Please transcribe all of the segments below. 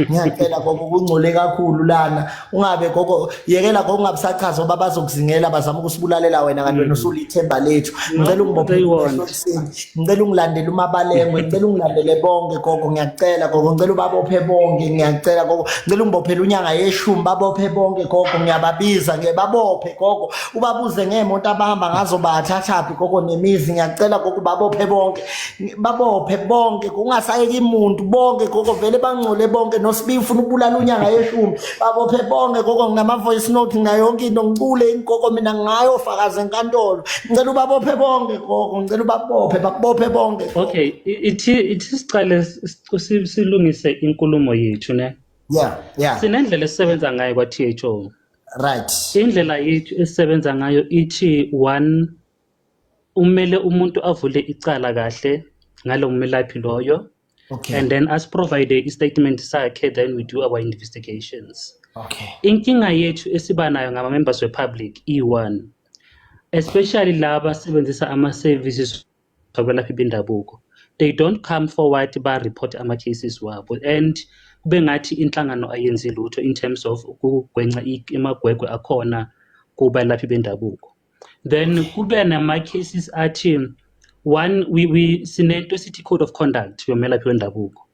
ngiyacela gogo kungcole kakhulu lana ungabe gogo yekela gogo ungabisachaza ngoba bazokuzingela bazama ukusibulalela wena kanti wena usulithemba lethu ngicela ungibophele ehlosini ngicela ungilandele uMabalengwe ngicela ungilandele bonke gogo ngiyacela gogo ngicela ubabophe bonke ngiyacela gogo ngicela ungibophele unyanga yeshumi babophe bonke gogo ngiyababiza ngebabophe gogo ubabuze ngeemoto abahamba ngazo bathathaphi gogo nemizi ngiyacela gogo babophe bonke kungasayeki umuntu bonke gogo vele bangcole bonke noSibi ufuna ukubulala unyanga yeshumi babophe bonke gogo nginama voice note ngayo yonke into ngicule ingogo mina ngayo fakaze enkantolo ngicela ubabophe bonke gogo ngicela babophe bonke okay ithi sicale silungise inkulumo yethu ne yeah sinendlela esisebenza ngayo kwa THO right indlela yethu esisebenza ngayo ithi one umele umuntu avule icala kahle ngalo umelaphi loyo okay and then us provide a statement sakhe then we do our investigations okay inkinga yethu esiba nayo ngama members we public E1 especially laba sebenzisa ama services abelaphi bendabuko they don't come forward ba report ama cases wabo and kube ngathi inhlangano ayenzi lutho in terms of ukugwenca emagwegwe akhona kuba laphi bendabuko then kube nama cases athi one we sinento sithi code of conduct yomelaphi wendabuko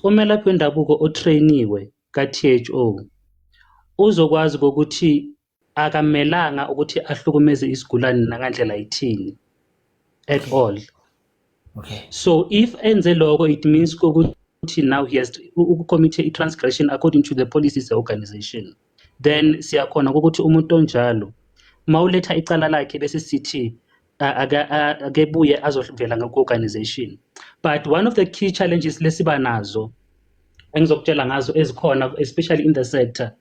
umelaphi wendabuko otrainiwe ka THO uzokwazi ukuthi akamelanga ukuthi ahlukumeze isigulane nakandlela ithini at all okay so if enze lokho it means ukuthi now he has to commit a transgression according to the policies of the organization then siyakhona ukuthi umuntu onjalo mawuletha icala lakhe bese sithi akebuye azovela ngokorganization but one of the key challenges lesiba nazo engizokutshela ngazo ezikhona especially in the sector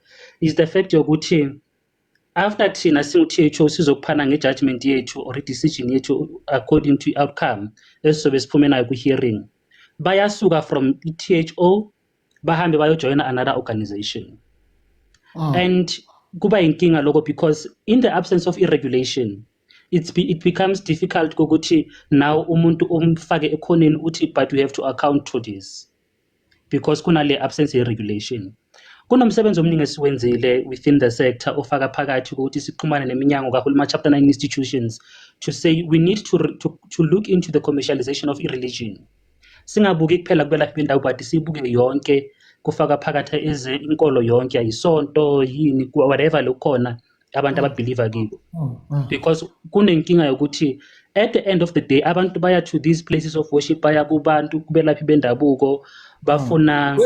is the fact yokuthi after thina singu-THO sizokuphana ngejudgment yethu or decision yethu according to outcome esizobe siphume nayo ku-hearing bayasuka from THO bahambe bayojoina another organization and kuba inkinga lokho because in the absence of irregulation it becomes difficult ukuthi now umuntu umfake ekhoneni uthi but we have to account to this because kunale absence of regulation kunomsebenzi omningi esiwenzile within the sector ofaka phakathi ukuthi siqhumane neminyango kahulumeni chapter 9 institutions to say we need to look into the commercialization of irreligion singabuki kuphela kubelaphi bendawo but sibuke yonke kufaka phakathi inkolo yonke ayisonto yini whatever lokhona abantu ababelieve kibo because kunenkinga yokuthi at the end of the day abantu baya to these places of worship baya kubantu kubelaphi bendabuko bafuna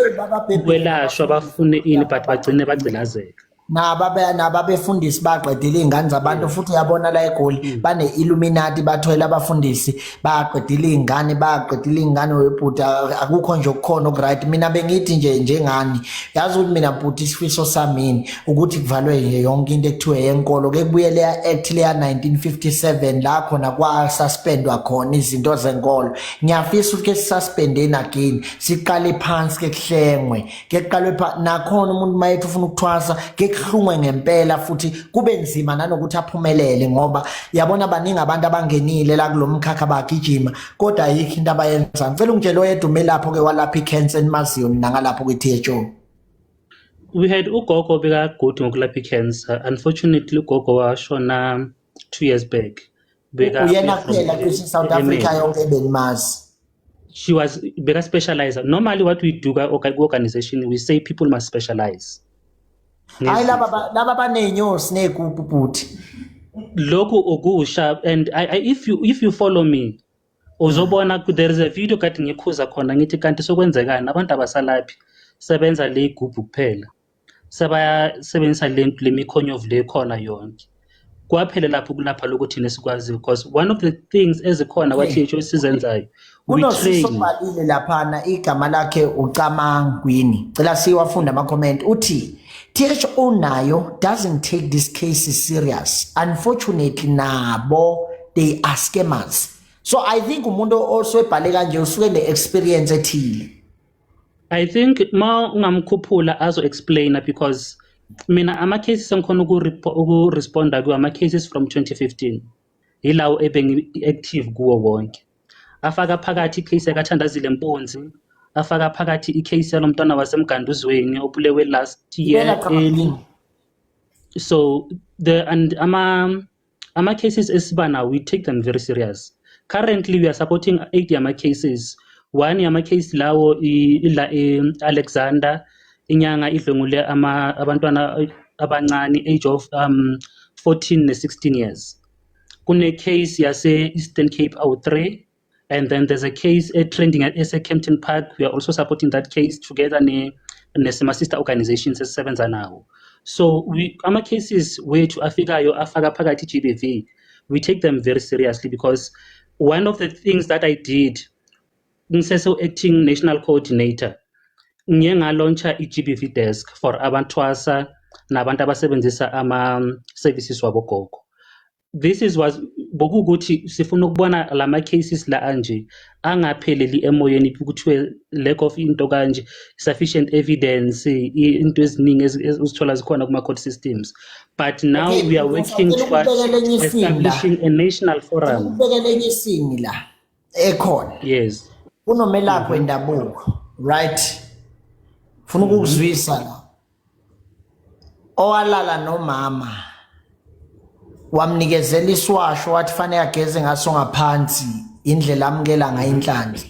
kwelashwa bafune ini but bagcine bagcilazeka nababefundisi baqedile izingane zabantu futhi uyabona la eGoli bane Illuminati bathola abafundisi baqedile izingane webhuta akukho nje okukhona okright mina bengithi njengani yazi ukuthi mina bhuti isifiso samini ukuthi kuvalwe nje yonke into ekuthiwe yenkolo ke kubuye le act le ya 1957 la khona kwa suspendwa khona izinto zenkolo ngiyafisa ukuthi ke suspendeni again siqale phansi ke kuhlengwe ke kuqalwe nakhona umuntu mayethu ufuna ukuthwasa ke kuhlungwe ngempela futhi kube nzima nanokuthi aphumelele ngoba yabona abaningi abantu abangenile la kulomkhakha bagijima kodwa ayikho into abayenza ngicela ungitshela oyedwa lapho ke walapha icancer maziyo nangalapho kweTHO we had ugogo beka good ngokulapha icancer unfortunately ugogo washona 2 years back uyena kuphela kwi-South Africa yonke benimazi she was beka specializer normally what we do organization we say people must specialize hayi laba banenyosi negubhu bhuti lokho okusha and if you follow me uzobona there is a video kade ngikhuza khona ngithi kanti sokwenzekani abantu abasalaphi sebenza le igubhu kuphela sebenzisa lento lemikhonyovu le khona yonke kwaphela lapho kulapha lokuthi nesikwazi because one of the things ezikhona kwaTHO sizenzayo we train unosubalile laphana igama lakhe ucamangwini cela siwafunda ama comment uthi THO nayo doesn't take these cases serious unfortunately nabo they are scammers so I think umuntu also ebhale kanje usuke ne experience ethile I think ma ungamkhuphula azo explainer because mina ama cases engikhona ukuresponda ku ama cases from 2015 ilawo ebengi active kuwo wonke afaka phakathi case yakathandazile Mponzi afaka phakathi icase yalomntwana wasemganduzweni obulewe last Ngibela year cha early. kakhulu. So ama cases esiba now, we take them very serious. Currently we are supporting 8 yama cases. One yama case lawo ila Alexander inyanga idlengule abantwana abancane age of 14 ne 16 years. Kune case yase Eastern Cape awu3, and then there's a case trending at SA Kempton Park. We are also supporting that case together ne sister organizations esisebenza nawo. So ama cases wethu afikayo afaka phakathi GBV, we take them very seriously, because one of the things that I did ngiseso acting national coordinator ngiye ngalauncha iGBV desk for abantwasa nabantu abasebenzisa ama services wabogogo. This was bokuthi sifuna ukubona lama cases la anje angapheleli emoyeni ukuthi lack of into kanje, sufficient evidence, into eziningi ezithola zikhona kuma court systems. But now Okay, we are working towards establishing a national forum. Ukubekelenye isini la ekhona. Yes. Unomelaphi wendabuko, right? Funa ukuzwisa la. Owalala nomama wamnikezela iswasho wathi fanele ageze ngaso ngaphansi indlela amkela ngayo inhlanhla.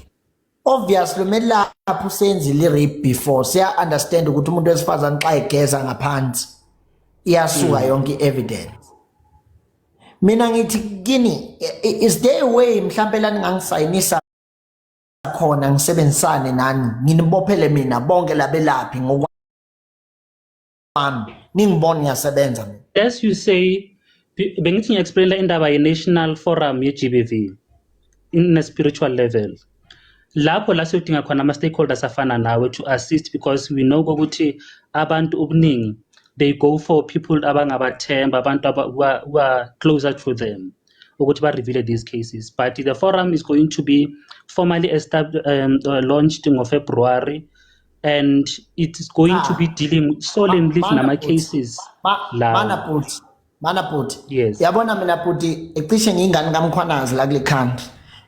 Obviously umelaphi usenzile i-rape before, siya understand ukuthi umuntu wesifazane xa egeza ngaphansi iyasuka yonke i-evidence. Mina ngithi kini, is there a way mhlambe la ningangisayinisa khona ngisebenzisane nani nginibophele mina bonke labelaphi ngokwami ningibone ngiyasebenza mina. As you say, bengithi ngiexplain la indaba ye-national forum ye-GBV in a spiritual level. Lapho la sidinga khona ama-stakeholders afana nawe to assist, because we know ukuthi abantu obuningi they go for people abangabathemba, abantu who are closer to them, ukuthi ba-reveal these cases. But the forum is going to be formally launched in February, and it is going to be dealing solemnly with nama cases. Mana puti. Yes. Yabona mina puti ecishe ngingane kaMkhwanazi la kule country.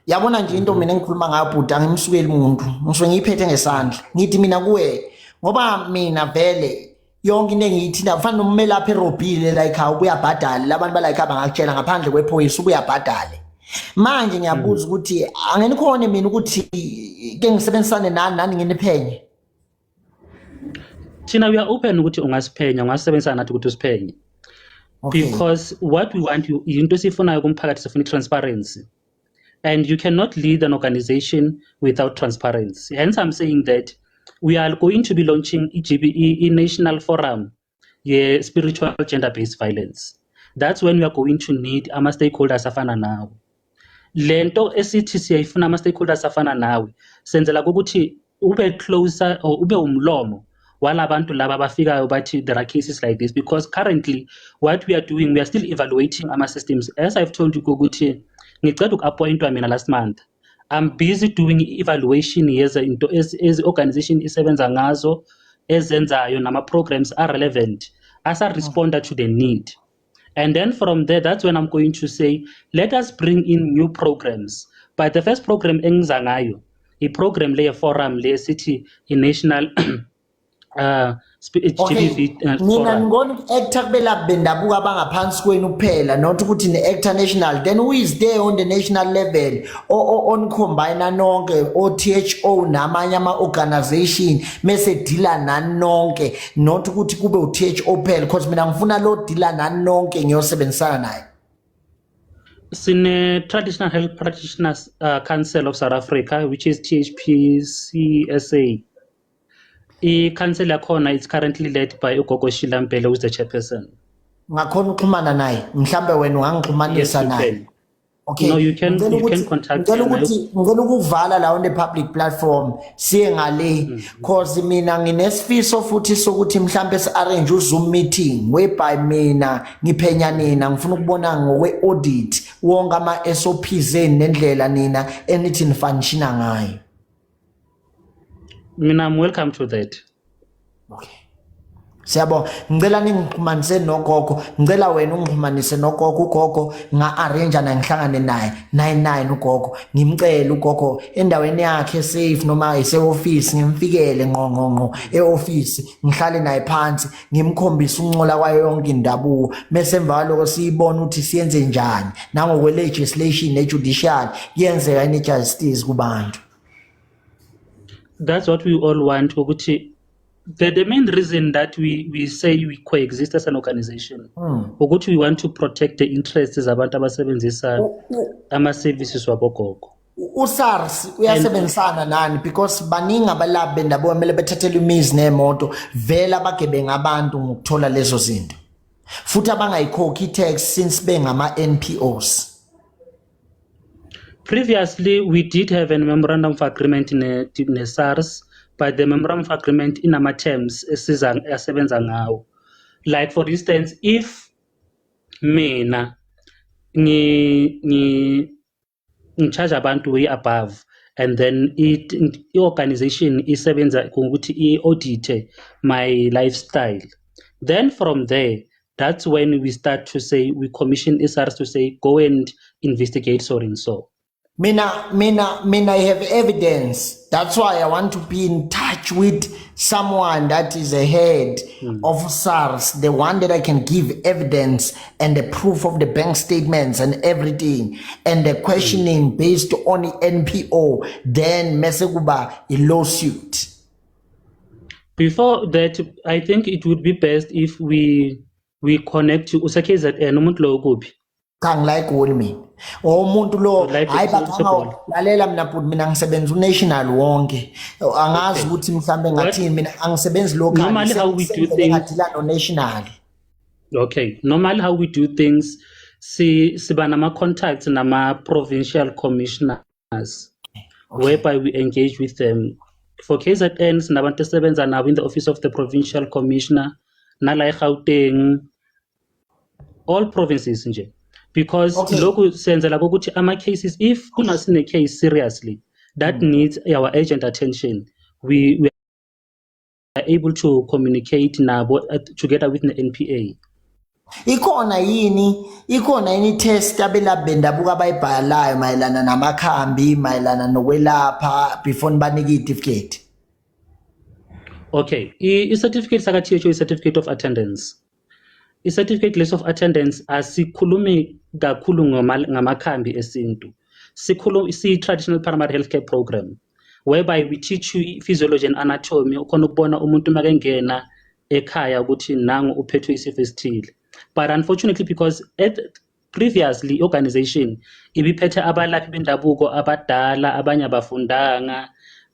Yabona nje into mina engikhuluma ngayo puti angimsukeli umuntu. Ngisuke ngiyiphethe ngesandla. Ngithi mina kuwe ngoba mina vele yonke into engiyithi nafana nomelaphi erobhile la ekhaya ubuyabhadala, labantu bala ekhaya bangakutshela ngaphandle kwephoyisa ubuyabhadala. Manje ngiyabuza ukuthi angenikhona mina ukuthi ke ngisebenzisane nani nginiphenye. Thina we are open ukuthi ungasiphenya, ungasebenzisa nathi ukuthi usiphenye. Okay. Because what we want, into esifunayo kumphakathi sifuna transparency, and you cannot lead an organization without transparency. Hence I'm saying that we are going to be launching a national forum, spiritual gender-based violence. That's when we are going to need ama stakeholders afana nawe. Lento esithi siyayifuna ama stakeholders afana nawe senzela ukuthi ube closer or ube umlomo walabantu laba bafikayo bathi there are cases like this, because currently what we are doing, we are still evaluating ama systems. As I've told you ukuthi ngicela uku-appointwa mina last month. I'm busy doing evaluation into as organization isebenza ngazo ezenzayo nama programs are relevant as a responder to the need. And then from there, that's when I'm going to say, let us bring in new programs. But the first program engiza ngayo, a program layer forum layer city in national Okay. Mina ngibona actor kubela bendabuka abangaphansi kwenu kuphela, not ukuthi ne actor national. Then who is there on the national level on combine nonke o THO namanye ama organization mase deala nani nonke, not ukuthi kube u THO kuphela, because mina ngifuna lo deala nani nonke ngiyosebenzisana naye. Sine Traditional Health Practitioners Council of South Africa, which is THPCSA. I-council yakhona is currently led by uGogo Shilampele, who is the chairperson. Ngakhona uxhumana naye, mhlambe wena ungangixhumanisa naye. Okay. No, you can contact him. Ngicela ukuvala la on the public platform siye ngale, cause mina nginesifiso futhi sokuthi mhlambe si-arrange u-Zoom meeting whereby mina ngiphenya nina, ngifuna ukubona ngokwe audit wonke ama SOPs nendlela nina enithi nifunctiona ngayo. Mina, I'm welcome to that. Okay. Siyabo, ngicela ningixhumanise nogogo, ngicela wena ungixhumanise nogogo, ugogo nga-arrange na ngihlangane naye 99 ugogo, ngimcela ugogo endaweni yakhe safe noma ise-office, ngimfikele ngqo e-office, ngihlale naye phansi, ngimkhombisa uncola kwayo yonke indabuko, mase emva kwaloko siyibona ukuthi siyenze njani nangokwe-legislation ne-judicial kuyenzeka yini justice kubantu. That's what we all want ukuthi the main reason that we say we coexist as an organization ukuthi we want to protect the interests zabantu abasebenzisa ama-services wabogogo. USARS uyasebenzisana nani because baningi abalaphi bendabuko kumele bethathele imizi nemoto vele abagebenga abantu ngokuthola lezo zinto futhi abangayikhokhi i-tax since bengama-NPOs. Previously we did have a memorandum of agreement ne SARS, but the memorandum of agreement inama terms esebenza ngawo. Like for instance, if mina charge abantu way above and then i-organization isebenza ukuthi i-audit my lifestyle, then from there that's when we start to say we commission SARS to say go and investigate so and so. Mina, I have evidence. That's why I want to be in touch with someone that is a head of SARS, the one that I can give evidence and the proof of the bank statements and everything, and the questioning based on the NPO, then mesekuba a lawsuit. Before that, I think it would be best if we connect to KZN umuntu lo kuphi. Kang like all me. Umuntu lo hayiba lalela mina but mina ngisebenza unational wonke. Angazi ukuthi mhlambe ngathini mina angisebenzi local. Normally how we do things ngadila no national. Okay, normally how we do things siba nama contacts nama provincial commissioners whereby we engage with them. For KZN sinabantu esebenza nabo in the office of the provincial commissioner nala eGauteng, all provinces nje. Because loku senzela ukuthi ama cases if kunasine case seriously that needs our urgent attention, we are able to communicate nabo together with the NPA. Ikhona yini test abelaphi bendabuko abayibhalayo mayelana namakhambi mayelana nokwelapha before nibanike i-certificate? Okay, i-certificate saka THO is certificate of attendance. I-certificate list of attendance asikhulumi kakhulu ngamakhambi esintu. Si-traditional primary healthcare program whereby we teach you physiology and anatomy ukhona ukubona umuntu makengena ekhaya ukuthi nangu uphethwe isifo esithile. But unfortunately because previously organization ibiphethe abalaphi bendabuko abadala abanye abafundanga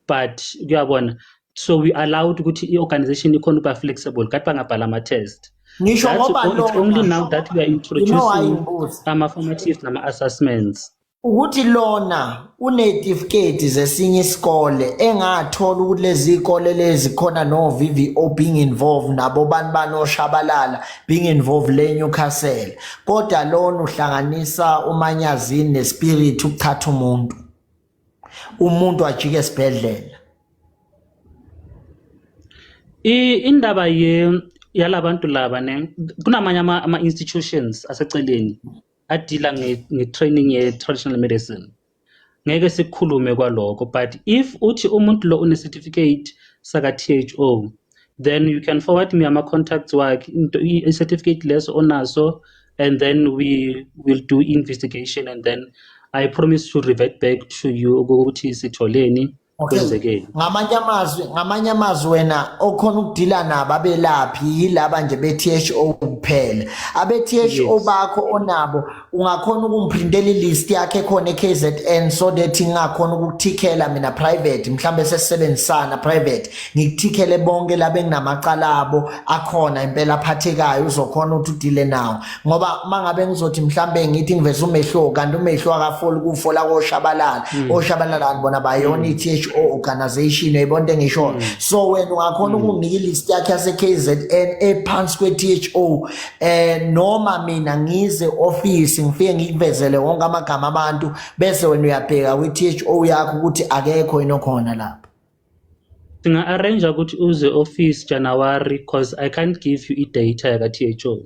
but kuyabona so we allowed ukuthi i-organization ikhona ukuba flexible kathi bangabhala ama-test. It's only now that we are introducing ama-formatives nama-assessments. Ukuthi lona unetifiketi zesinye isikole engathola ukuthi lezi ikole lezi khona no VVO being involved nabo banoshabalala being involved le Newcastle kodwa lona uhlanganisa umanyazini nespirit ukuthatha umuntu ajike esibhedlela. Indaba yalabantu laba ne kunamanye ama-institutions aseceleni adila nge-training ye-traditional medicine. Ngeke sikhulume kwaloko but if uthi umuntu lo une-certificate saka THO then you can forward me ama-contacts wakhe i-certificate leso onaso and then we will do investigation and then I promise to revert back to you ukuthi sitholeni. Okay. Ngamanye amazwi wena okhona ukudila nabo abelaphi yilaba nje be-THO kuphela. Abe-THO bakho onabo ungakhona ukumprintela ilist yakhe khona eKZN so that ngingakhona ukukuthikela mina private mhlambe sesebenzisana private ngikuthikele bonke labe nginamacala abo akhona impela aphathekayo uzokhona ukuthi udile nawo ngoba mangabe ngizothi mhlambe ngithi ngiveze umehlo kanti umehlo akafoli kufola oshabalala bona bayona i-THO organization uyibonke ngisho so wena ungakhona ukunginika ilist yakhe yase KZN ephansi kwe-THO noma mina ngize office ngifike ngikuvezele wonke amagama abantu bese wena uyabheka kwi-THO yakho ukuthi akekho inokhona lapha. singa-arrange ukuthi uze office January because I can't give you i-data yaka-THO.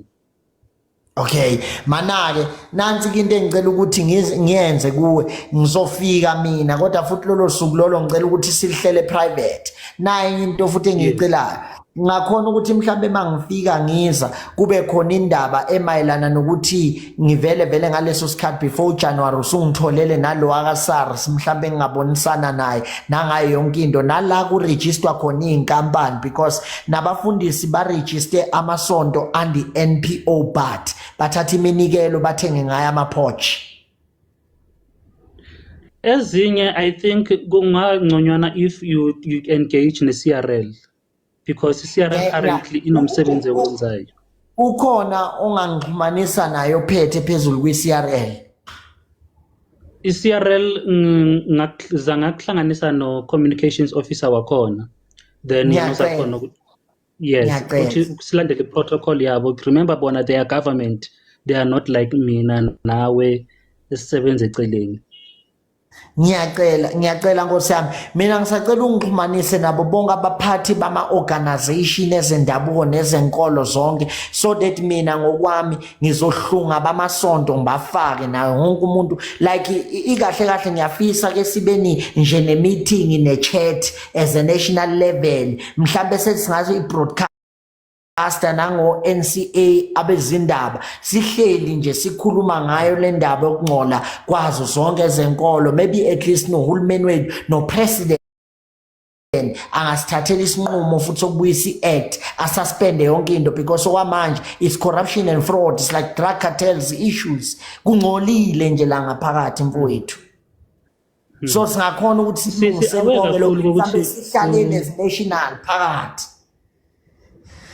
Okay, manake nansi into engicela ukuthi ngiyenze kuwe ngizofika mina kodwa futhi lolo suku lolo ngicela ukuthi silihlele private. Naye into futhi engicelayo. Ngakhona ukuthi mhlambe mangifika ngiza kube khona indaba emayelana nokuthi ngivele ngaleso sikhathi before January usungitholele nalo aka SARS mhlambe ngingabonisana naye nangayo yonke into nala ku register khona inkampani because nabafundisi ba register amasonto andi NPO but bathatha iminikelo bathenge ngayo ama-porch. Ezinye I think kungangconywana if you engage ne-CRL because CRL currently inomsebenzi owenzayo. Ukhona ongangixhumanisa nayo phethe phezulu kwi-CRL? I-CRL ngakuhlanganisa no communications officer wakhona then uzakhona yes ukuthi silandele protocol yabo. Remember bona they are government, they are not like mina nawe esisebenza eceleni. Ngiyacela Nkosi yami mina ngisacela ungixhumanise nabo bonke abaphathi bama organization ezendabuko nezenkolo zonke so that mina ngokwami ngizohlunga bamasonto ngibafake nayo wonke umuntu like ikahle ngiyafisa ke sibeni nje ne meeting ne chat as a national level mhlambe sesingathi i-broadcast nango NCA abezindaba sihleli nje sikhuluma ngayo le ndaba yokungcola kwazo zonke ezenkolo maybe at least nohulumeni wethu no president angasithathela isinqumo futhi sokubuyisa i-act asuspende yonke into because okwamanje it's corruption and fraud, it's like drug cartels issues kungcolile nje la ngaphakathi mfowethu. So singakhona ukuthi silungise konke lokho sihlaleni as national phakathi.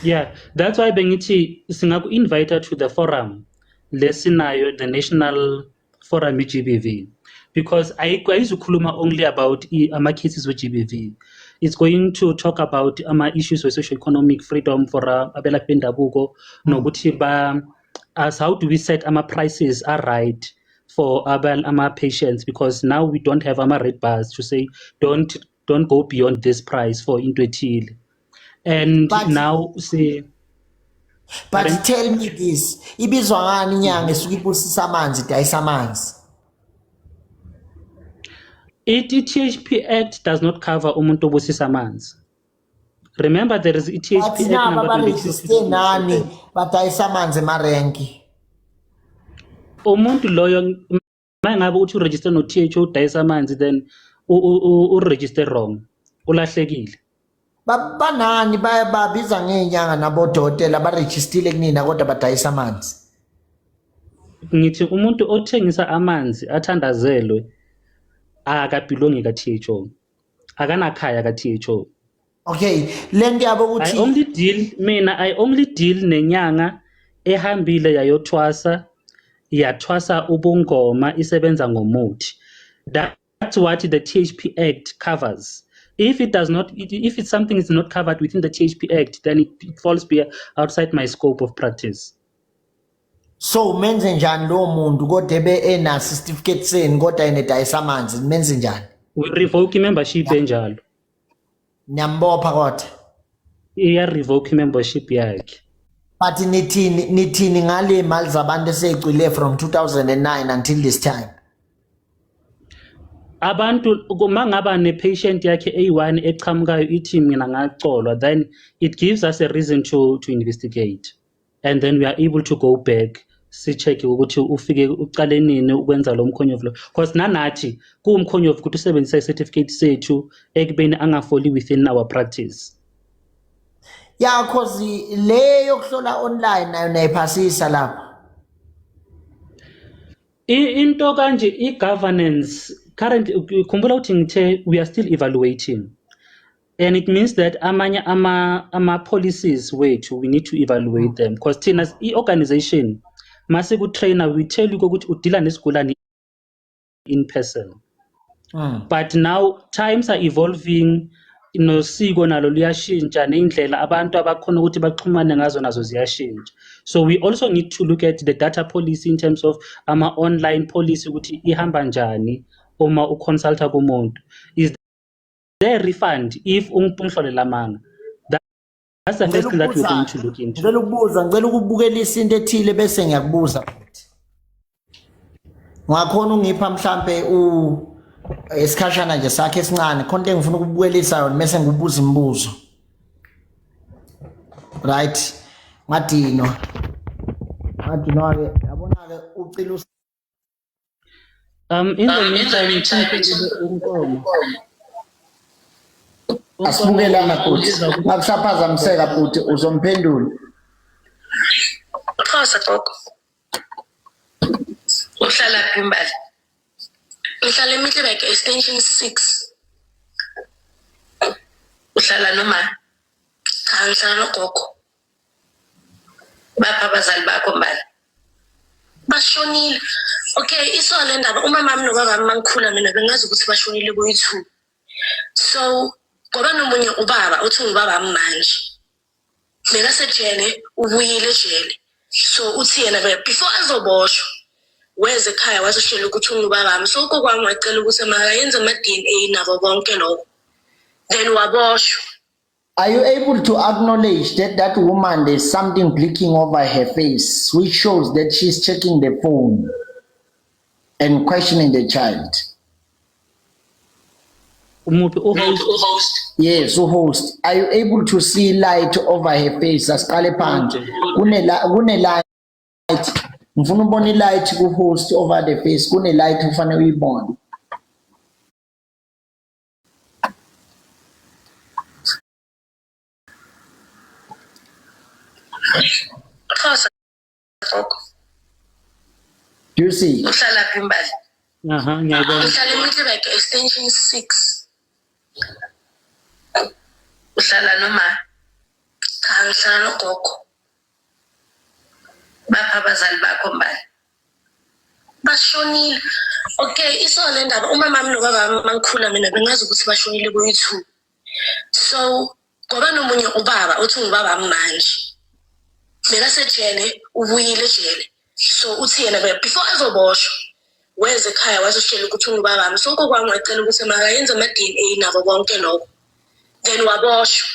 Yeah, that's why bengithi singaku-invite to the forum lesinayo, the national forum GBV, because ayizukhuluma only about ama-cases we-GBV. It's going to talk about ama-issues with socio-economic freedom for abelaphi bendabuko nokuthi as how do we set ama-prices are right for ama-patients, because now we don't have ama-red bars to say don't go beyond this price for into ethile. And but, now say but tell me this, ibizwa ngani inyanga esuka ibusisa amanzi idayisa amanzi? I-THP Act does not cover umuntu obusisa amanzi. Remember there is THP Act number 26 nani badayisa amanzi emarenki. Umuntu loyo mangabe uthi uregister no THO udayisa amanzi then uregister wrong, ulahlekile. Banani babiza ngenyanga nabodokotela barejistile kunina kodwa badayisa amanzi? Ngithi umuntu othengisa amanzi athandazelwe akabelongi ka-THO, akanakhaya ka-THO. Okay, lento yabo ukuthi I only deal nenyanga ehambile yayothwasa yathwasa ubungoma isebenza ngomuthi. That's what the THP Act covers. If it's something is not covered within the THP Act, then it falls outside my scope of practice. So menze njani lo muntu kodwa ena certificate seni kodwa enedayisa amanzi menze njani? We revoke membership enjalo. Nyambopha kodwa. Iya revoke membership yakhe. But nithini ngale mali zabantu eseyicwile from 2009 until this time? Abantu mangaba ne-patient yakhe A1 eqhamukayo ithi mina ngacolwa, then it gives us a reason to investigate, and then we are able to go back si-check ukuthi ufike uqale nini ukwenza lo mkhonyovu lo, because nanathi kuwumkhonyovu ukuthi usebenzisa i-certificate sethu ekubeni angafoli within our practice. Yeah, because leyo kuhlola online nayo nayiphasisa lapho. Into kanje i-governance currently khumbula ukuthi ngithe we are still evaluating, and it means that amanye ama-policies wethu we need to evaluate them, because thina i-organization mase ku-trainer we tell you ukuthi udila nesigulane in person. But now times are evolving, nosiko nalo liyashintsha neindlela abantu abakhona ukuthi baxhumane ngazo nazo ziyashintsha. So we also need to look at the data policy in terms of ama-online policy ukuthi ihamba njani uma uconsulta kumuntu. Is their refund if ungipunghlole manga. That's the first thing that we're going to look into. Ngicela ukubukelisa into ethile bese ngiyakubuza futhi. Ngakhona ungipha mhlambe esikhashana nje sakhe esincane khona into engifuna ukubukelisa yona bese ngikubuza imibuzo. Right. Ngadinwa ke yabona ke ucila In the meantime, unkomo. Asibukela futhi. Akusaphazamiseka futhi uzomphendula. Khosa gogo. Uhlala phi Mbali? Uhlala eMiddleburg extension 6. Uhlala noma? Cha, ngihlala nogogo. Bapha abazali bakho Mbali. Bashonile. Okay, isole ndaba uma mama nobaba mangikhula mina bengazi ukuthi bashonile kuyi2. So, ngoba nomunye ubaba uthi ngibaba manje. Beka sejele ubuyile ejele. So uthi yena before azoboshwa weze ekhaya wazoshela ukuthi ungubaba wami. So kokwami wacela ukuthi makayenze ama DNA nabo bonke lokho. Then waboshwa. Are you able to acknowledge that woman there's something blinking over her face which shows that she's checking the phone and questioning the child? Host. Yes, host. Are you able to see light over her face? Asiqale phansi. Kune light. Ngifuna ubone light ku host over the face. Kune light ufanele uyibone. Khosa gogo. Do you see? Uhlala phi Mbali? Ngiyabona. Uhlala eMiddleburg extension 6. Uhlala noma? Cha, ngihlala nogogo. Bapha abazali bakho Mbali. Bashonile. Okay, isole ndaba uma mama nobaba mangikhula mina bengazi ukuthi bashonile kuyi2. So, ngoba nomunye ubaba uthi ngibaba manje. Beka sejele ubuyile ejele. So uthi yena before azoboshwa weze ekhaya wazoshela ukuthi ungubaba wami. So kokwami wacela ukuthi makayenze ama DNA nabo bonke lokho. Then waboshwa.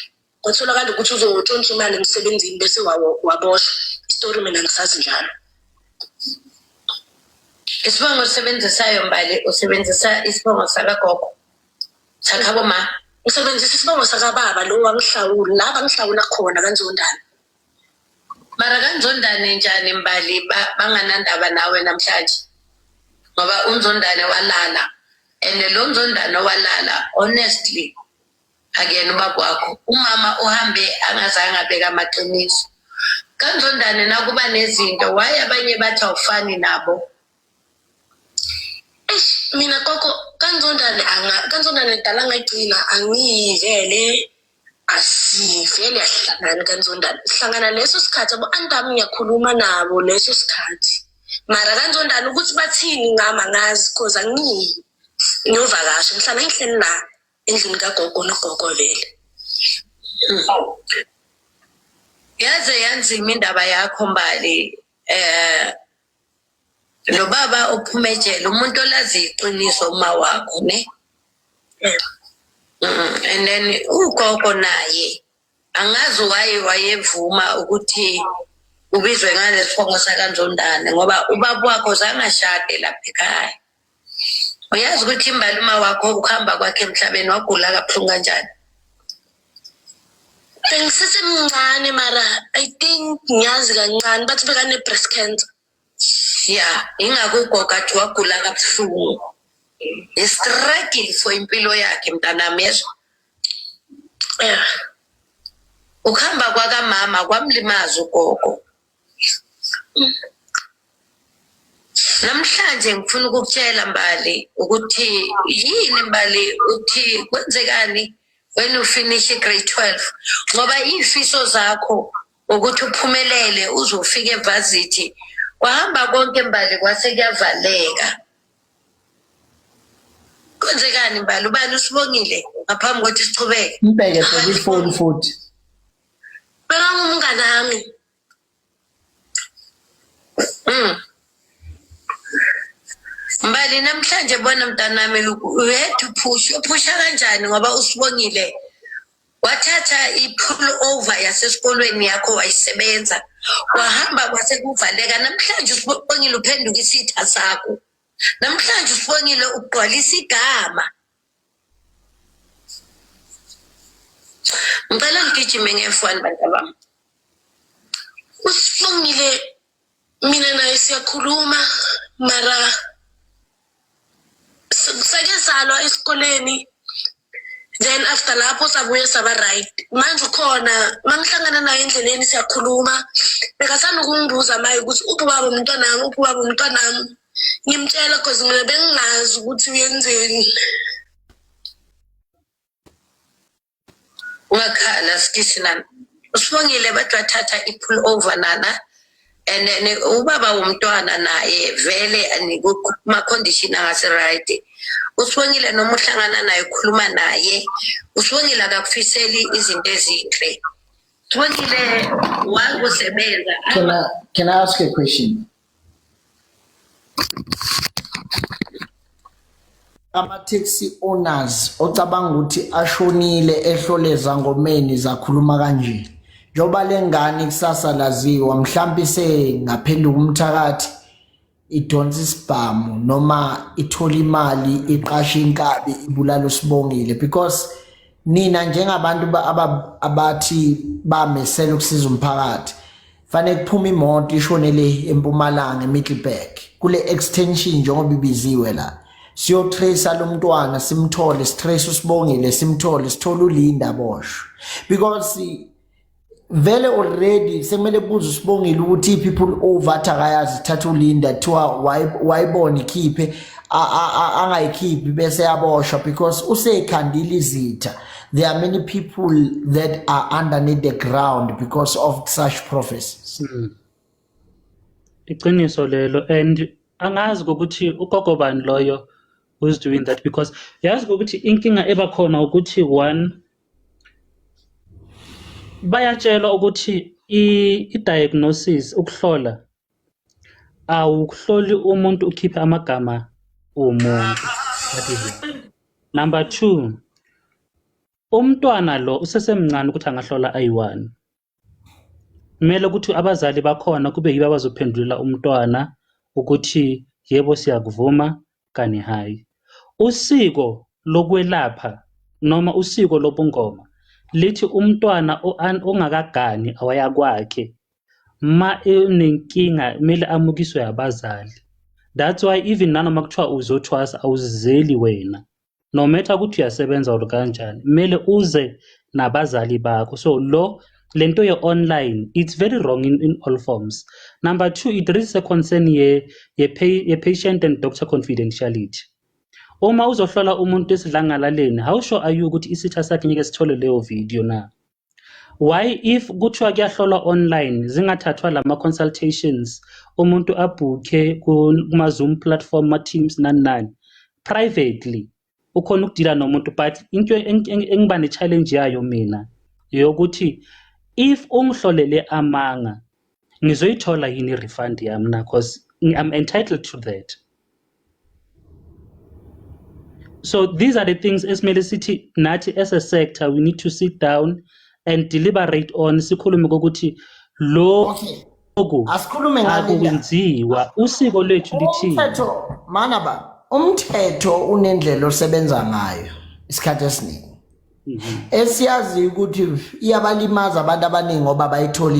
Ngothola kanti ukuthi uzotshontsha imali emsebenzini bese waboshwa. Story mina ngisazi njalo. Isibongo usebenzisayo Mbali usebenzisa isibongo sakagogo. Sakhabo ma. Usebenzisa isibongo sakababa lo wangihlawula la bangihlawula khona kanzondana. Mara kanzondane njani Mbali banganandaba nawe namhlanje? Ngoba unzondane walala. And lo nzondane walala honestly akuyena ubaba wakho. Umama uhambe angazange abeka amaqiniso. Kanzondane nakuba nezinto why abanye bathi awufani nabo? Mina gogo kanzondane dala ngayigcina angiyivele asivele yahlangana kanzondane. Sihlangana leso sikhathi abo andami ngiyakhuluma nabo leso sikhathi. Mara kanzondane ukuthi bathini ngama ngazi because angiyi. Ngiyovakasha ngihlala ngihleli la endlini kagogo nogogo vele. Yaze yanzima indaba yakho Mbali. Lo baba ophume ejele umuntu olazi iqiniso uma wakho ne. And then ugogo naye angazi wayevuma ukuthi ubizwe ngale sifongo sakanzondane ngoba ubaba wakho zangashade lapha ekhaya. Uyazi ukuthi Mbali uma wakho ukuhamba kwakhe emhlabeni wagula kabuhlungu kanjani? Bengisesemncane mara I think ngiyazi kancane bathi bekane breast cancer. Yeah, ingakugoga athi wagula kabuhlungu. Istruggle for impilo yakhe mntanami yezwa. Ukuhamba kwakamama kwamlimaza ugogo. Namhlanje ngifuna ukukutshela Mbali ukuthi yini Mbali uthi kwenzekani when you finish grade 12 ngoba izifiso zakho ukuthi uphumelele uzofika evarsity wahamba konke Mbali kwase kuyavaleka. Kwenzekani Mbali ubani usibongile ngaphambi kokuthi sichubeke? Mbeke phone futhi. Beka ngumngane nami. Mbali namhlanje bona mntanami you had to upusha kanjani ngoba uSibongile wathatha i-pull over yasesikolweni yakho wayisebenza wahamba kwase kuvaleka namhlanje uSibongile uphenduka isitha sakho namhlanje uSibongile ugqwalisa igama ngicela ngigijime nge-F1 bantu bami uSibongile mina naye siyakhuluma mara sake salwa esikoleni then after lapho sabuye saba right manje ukhona mangihlangana naye endleleni siyakhuluma bekasana ukungibuza maye ukuthi ubaba umntwanami ngimtshela because mina bengingazi ukuthi uyenzeni wakhala sikithi nana uSibongile bathi wathatha i-pull over nana and ubaba umntwana naye vele kuma condition angase right uSibongile noma uhlangana naye ukhuluma naye uSibongile akakufiseli izinto ezinhle uSibongile wangusebenza Can I ask a question? Ama-taxi owners ocabanga ukuthi ashonile ehloleza ngomeni zakhuluma kanje njoba lengane kusasa laziwa mhlambi sengaphenduka umthakathi idonsa isibhamu noma ithola imali iqasha inkabi ibulala uSibongile because nina njengabantu abathi bamesela ukusiza umphakathi fanele kuphuma imoto ishonele eMpumalanga eMiddelburg kule extension njengoba ibiziwe la siyo trace alomntwana simthole sitrace uSibongile simthole sithola uLinda aboshwe because vele already sekumele buza uSibongile ukuthi people over akayazi thatha uLinda thiwa wayibona ikhiphe angayikhiphi bese yaboshwa because usekhandile izitha. There are many people that are underneath the ground because of such prophecies. Iqiniso lelo and angazi ukuthi ugogo bani loyo who's doing that because yazi ukuthi inkinga ebakhona ukuthi one bayatshela ukuthi i-diagnosis ukuhlola awuhloli umuntu ukhiphe amagama umuntu. Number 2 umntwana lo usesemncane ukuthi angahlola ayi1 kumele ukuthi abazali bakhona kube yibo abazophendula umntwana ukuthi yebo siyakuvuma kani hayi. Usiko lokwelapha noma usiko lobungoma lithi umntwana ongakagani awaya kwakhe ma enenkinga kumele amukiswe abazali. That's why even nanoma kuthiwa uzothwasa awuzizeli wena no matter ukuthi uyasebenza or kanjani kumele uze nabazali bakho. So lento ye online it's very wrong in all forms. Number 2 it raises a concern ye patient and doctor confidentiality. Uma uzohlola umuntu esidlangalaleni how sure are you ukuthi isitha sakhe ngeke sithole leyo video na? Why if kuthiwa kuyahlolwa online zingathathwa lama consultations umuntu abhuke kuma Zoom platform ma Teams nani privately ukhona ukudila nomuntu but into engiba ne challenge yayo mina yokuthi if ungihlolele amanga ngizoyithola yini refund yami na because I'm entitled to that. So these are the things esimele sithi nathi as a sector we need to sit down and deliberate on sikhulume ukuthi lo asikhulume ngani akwenziwa usiko lwethu lithini. Umthetho manaba umthetho unendlela osebenza ngayo isikhathi esiningi esiyazi ukuthi iyabalimaza abantu abaningi ngoba bayithola